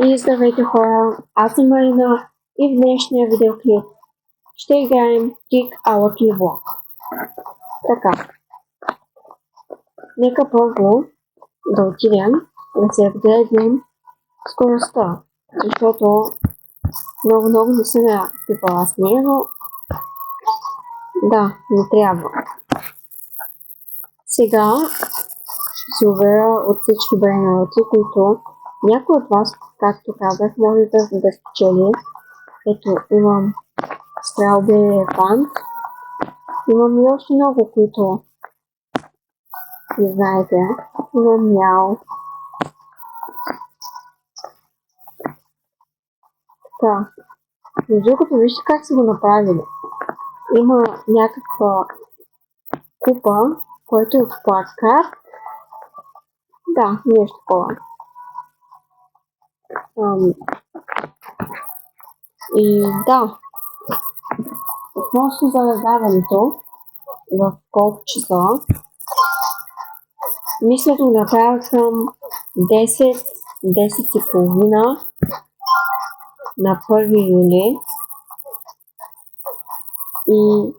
И здравейте хора, аз съм Марина и в днешния видеоклип ще играем Kick a Lucky Block. Така, нека първо да отидем да се вгледнем скоростта, защото много не съм я пипала с нея, но да, не трябва. Сега ще се уверя от всички брейнроти, които някой от вас, както казах, може да спечели. Ето, имам Strawberry Elefant. Имам и още много, които не знаете. Имам Мяу. Така. Но другото, вижте как са го направили. Има някаква купа, който е от плакат. Да, нещо такова. И да, относно заразяването в колко часа, мисля да направя към 10 и половина на 1 юли и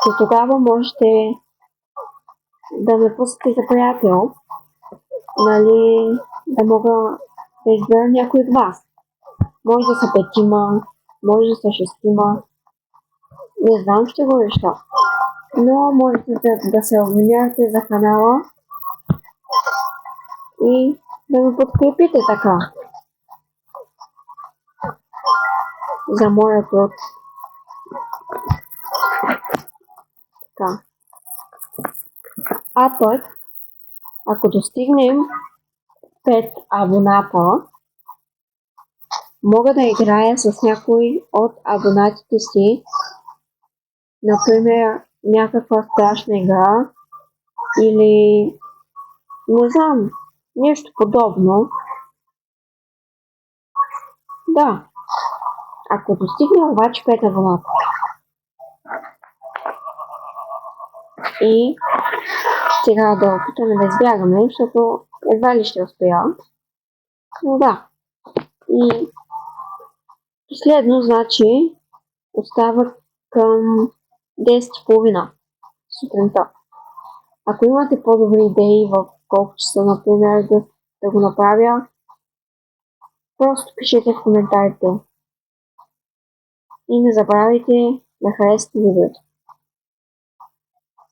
до тогава можете да ме пуснете за приятел, нали, да мога да избера някой от вас. Може да са 5, може да са 6, не знам, ще го реша. Но можете да се абонирате за канала и да ме подкрепите така за моя труд. Така. А пък, ако достигнем 5 абоната, мога да играя с някой от абонатите си, например някаква страшна игра или не знам, нещо подобно. Да, ако достигнем обаче 5 абоната. И сега да опитаме да избягаме, защото едва ли ще успея. Но да. И последно, значи, остава към 10:30 сутринта. Ако имате по-добри идеи в колко часа, например, да го направя, просто пишете в коментарите. И не забравяйте да харесате видеото.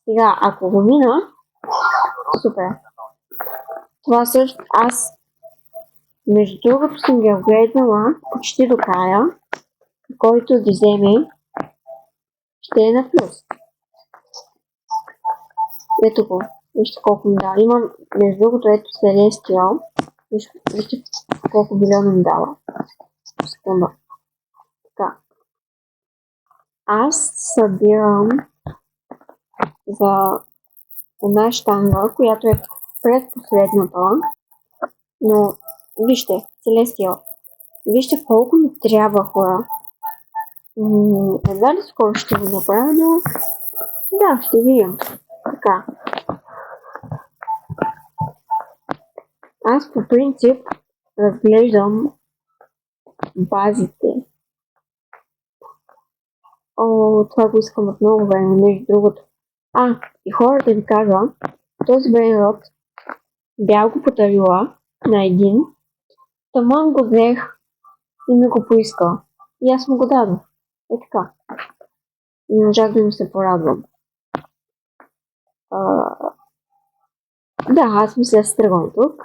Сега, ако го мина, супер. Това също аз, между другото, съм ги огледала почти до края, който ги вземе, ще е на плюс. Ето го, вижте колко ми дава. Имам, между другото, ето Celestial. Вижте колко милиона ми дава. Секунда. Така. Аз събирам за една щанга, която е предпоследната, но вижте, Celestial. Вижте колко ми трябва, хора. Едва ли скоро ще го направя, но да, ще видим. Така. Аз по принцип разглеждам базите. Това го искам от много време, между другото. И хората ви кажа, този брейнрот бях го подарила на един, таман го взех и ми го поиска. И аз му го дадох. Е така. И можах да ми се порадвам. Да, аз мисля да се тръгвам тук.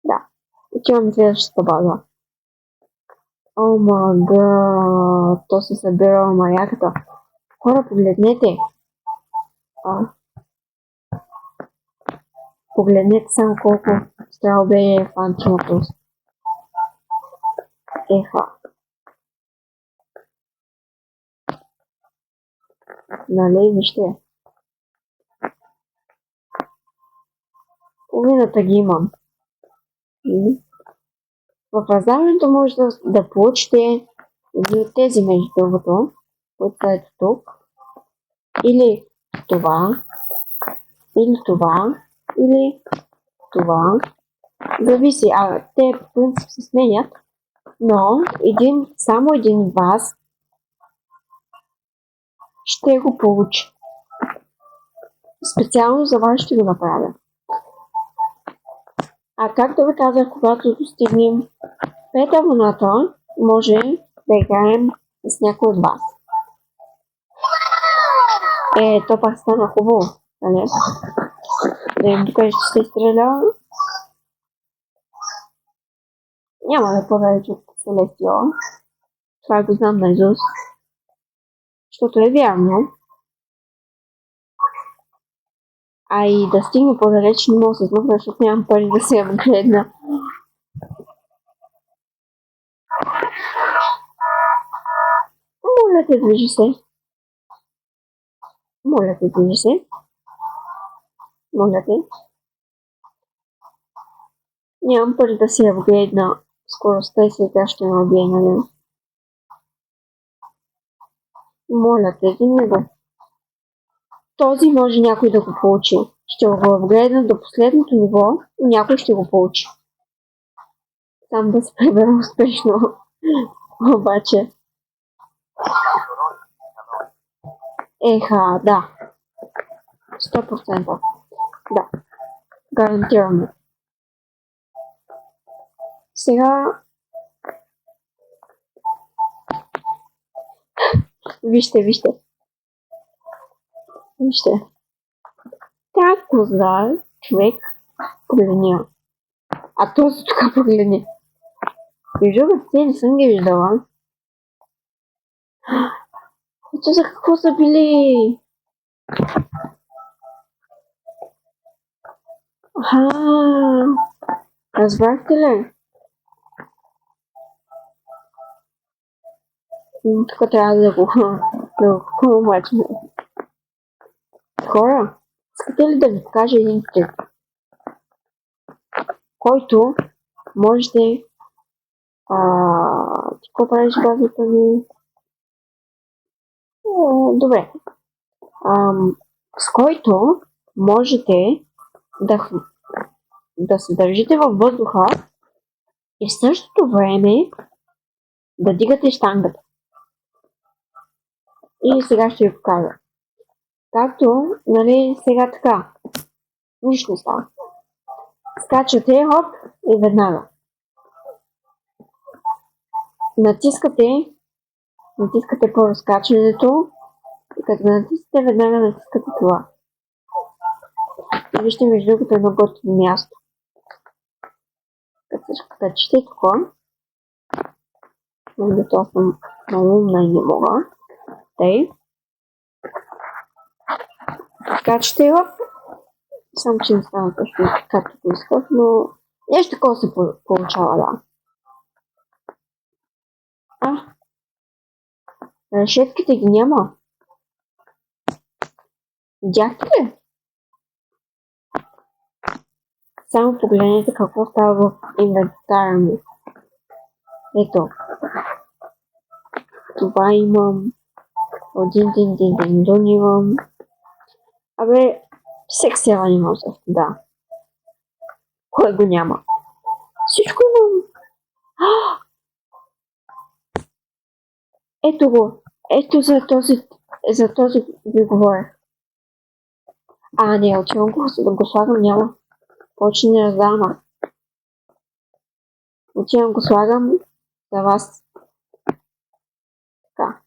Да. Отивам следващата база. О мага, то се събира маяката. Хора, погледнете. Погледнете само колко Strawberry Elefant има тук. Еха. Нали, вижте. Половината ги имам. В раздаването може да получите един от тези, между другото, които са ето тук. Или това, или това, или това. Зависи, те по принцип се сменят, Но само един от вас ще го получи. Специално за вас ще го направя. А както ви казах, когато достигнем 5 абоната, може да играем с някой от вас. То пак стана хубаво, нали? Да им тук ще се стреля. Няма да по-далеч от Селестио. Това го знам наизуст. Защото е вярно. А и да стигне по-далеч не мога да се измъкна, защото нямам пари да се апгрейдна. Моля те, движи се. Моля те, движи се. Моля те. Нямам пари да се апгрейдна скоростта и сега ще ме убие, нали? Моля те, вземи го. Този може някой да го получи. Ще го апгрейдна до последното ниво и някой ще го получи. Сам да се пребера успешно. Обаче. Да. 100%. Да. Гарантираме. Сега... Вижте. Тя коза, човек, погледни. А този тук погледни. Виждаме, те не съм ги виждала. Ето за какво са били? Разбрахте ли? Тук трябва да го мачне. Хора, искате ли да ви покажа един трик, който можете... Ти какво правиш базата ми? Добре. С който можете да се държите във въздуха и в същото време да дигате щангата. И сега ще ви покажа. Както, нали, сега така. Нищо не става. Скачате, хоп, и веднага. Натискате първо скачането и като натискате, веднага натискате това. И вижте между другото едно готино място. Като се качите тук, защото съм много умна и не мога. Тъй. Скачате го. Само че не стана точно както го исках, но нещо такова се получава, да. Решетките ги няма. Видяхте ли? Само погледнете какво става в инвентара ми. Ето. Това имам. Дин имам. Всеки села имам също, да. Кой го няма? Всичко имам. Ето го. Ето за този ви говоря. Не, отивам го слагам, няма. Повече не раздавам. Отивам го слагам за вас. Така.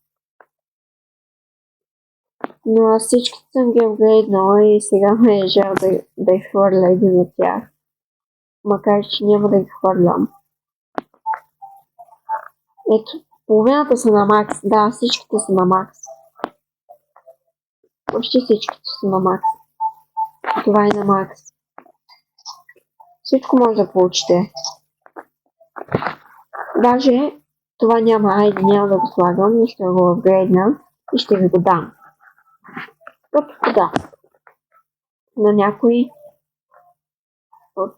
Но аз всички съм ги апгрейднала и сега ме е жал да изхвърля един от тях. Макар че няма да ги хвърлям. Ето, половината са на макс. Да, всичките са на макс. Почти всичките са на макс. Това е на макс. Всичко може да получите. Даже това няма, няма да го слагам, но ще го апгрейдна и ще ви го дам. Да. На някой от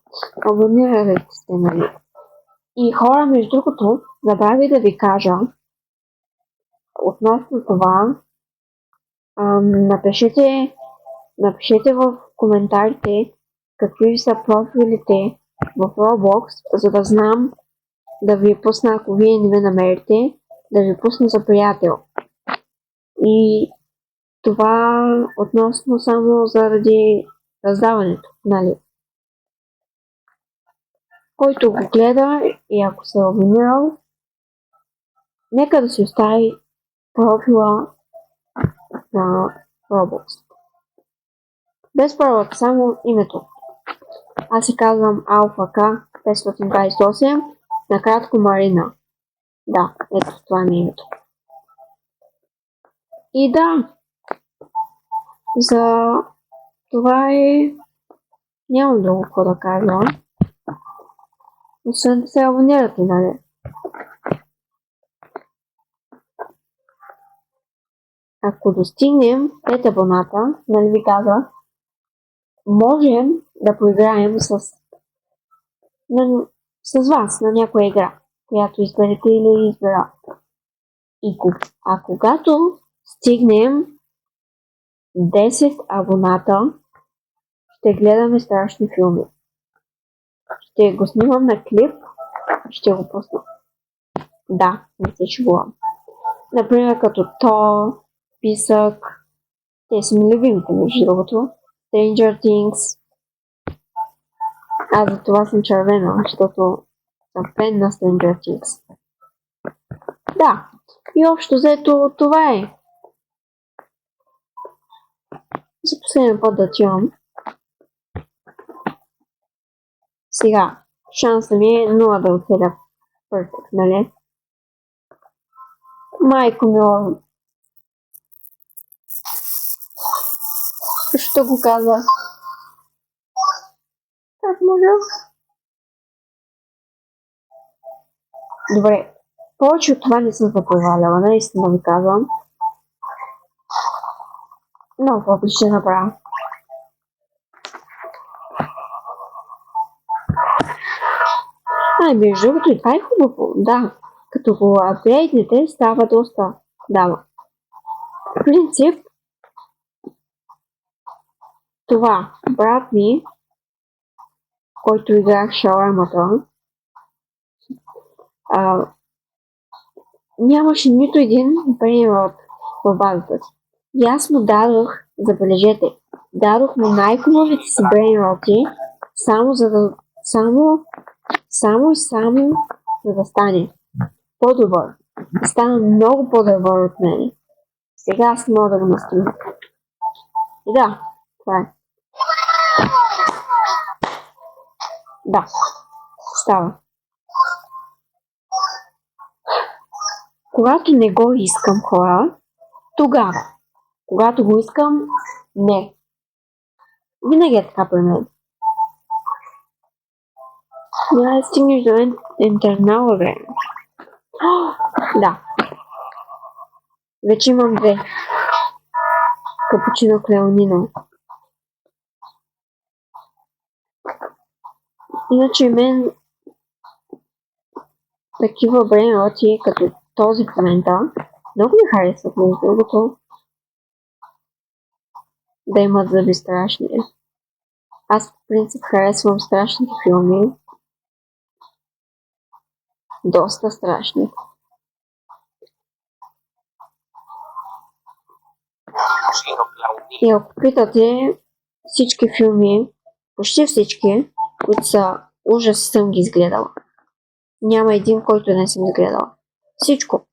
абониралите сте, нали. И хора, между другото, забравих да ви кажа относно това. Напишете в коментарите какви са профилите в Roblox, за да знам да ви пусна, ако вие не ме намерите, да ви пусна за приятел. И това относно само заради раздаването, нали? Който го гледа и ако се е абонирал, нека да си остави профила на Roblox. Без паролата, само името. Аз се казвам AlphaK 528, накратко Марина. Да, ето това е името. И да, за това нямам друго какво да кажа. Освен да се абонирате, нали? Ако достигнем 5 абоната, нали ви казах, можем да поиграем с вас на някоя игра, която изберете или избера. А когато стигнем 10 абоната, ще гледаме страшни филми. Ще го снимам на клип и ще го пусна. Да, не се шегувам. Например, като Писък. Те са ми любимите, между другото. Stranger Things. Аз за това съм червена, защото съм фен на Stranger Things. Да, и общо взето това е. За последния път да чувам. Сега, шанса ми е 0 да отседя perfect, нали? Майко ми, защо го каза? Как може? Добре, повече от това не съм се проваляла, наистина ви казвам. Много по ще направя. Между другото и това е хубаво, да. Като го апгрейднете, става доста. Да. В принцип, това брат ми, който играх шаурмата, нямаше нито един brain rot в базата си. И аз му дадох, забележете, дадох му най-хубавите си brain rot само за да стане по-добър. Стана много по-добър от мен. Сега аз не мога да го настроя. И да, това е. Да, става. Когато не го искам, хора, тогава. Когато го искам, не. Винаги е така при мен. Няма да стигнеш до интернала, бе. Да. Вече имам 2. Капучино Клеонино. Иначе мен такива брейнроти, като този в момента, много ми харесват, между другото, да имат зъби страшни. Аз в принцип харесвам страшните филми. Доста страшни. И ако питате, всички филми, почти всички, които са ужаси, съм ги изгледала. Няма един, който не съм изгледала. Всичко.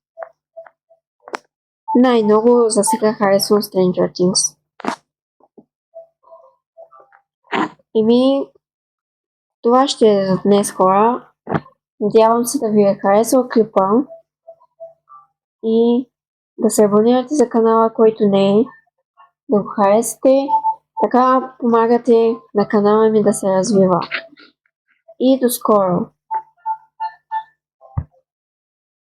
Най-много за сега харесвам Stranger Things. Това ще е за днес, хора. Надявам се да ви е харесал клипа и да се абонирате за канала, който не е, да го харесате, така помагате на канала ми да се развива. И до скоро!